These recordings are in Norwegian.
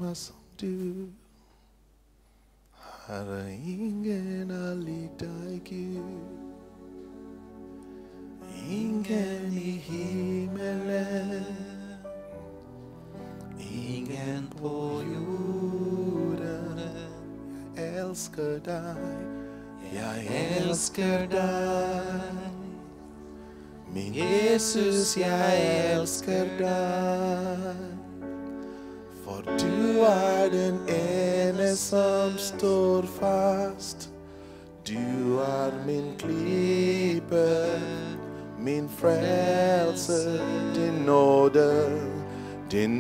er som du? Herre, ingen er lik deg, Gud. Ingen i himmelen, ingen på jorden. Jeg elsker deg, jeg elsker deg. Min Jesus, jeg elsker deg. For du er den ene som står fast. Du er min klippe, min frelse. Din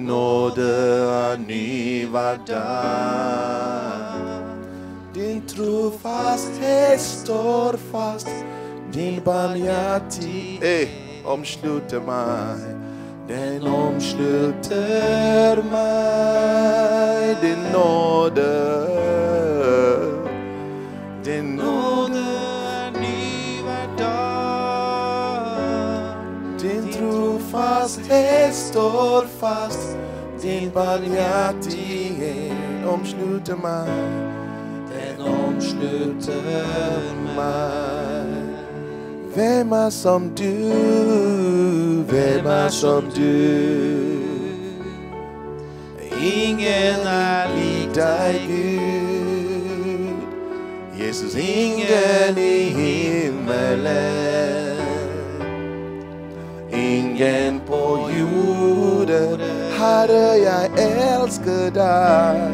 nåde er ny hver dag. Din trofasthet står fast. Din barmhjertighet omslutter meg. Den omslutter meg. Din nåde er ny hver dag. Din trofasthet står fast. Din barmhjertighet omslutter meg. Den omslutter meg. Hvem er som du? Hvem er som du? Ingen er lik deg, Gud. Jesus, ingen i himmelen. Ingen på jorden. Herre, jeg elsker deg.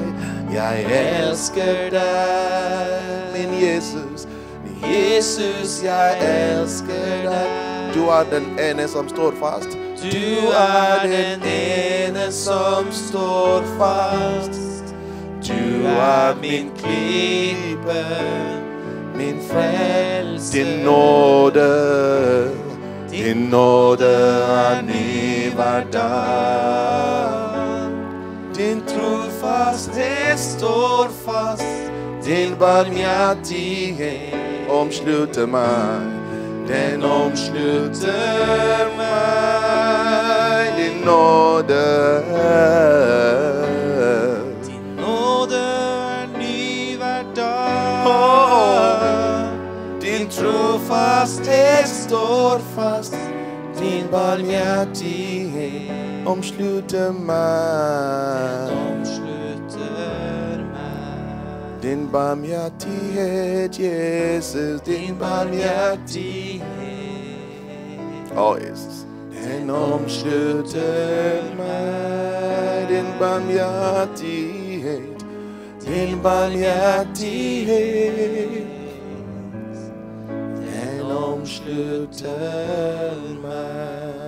Jeg elsker deg, min Jesus. Jesus, jeg elsker deg. Du er den ene som står fast. Du er den ene som står fast. Du er min klippe, min frelse. Din nåde er ny hver dag. Din trofasthet står fast. Din barmhjertighet omslutter meg. Den omslutter meg. Din nåde er ny hver dag. Din trofasthet står fast. Din barmhjertighet omslutter meg. Din barmhjertighet, Jesus, din barmhjertighet. Jesus. Den omslutter meg, din barmhjertighet, din barmhjertighet. Den omslutter meg.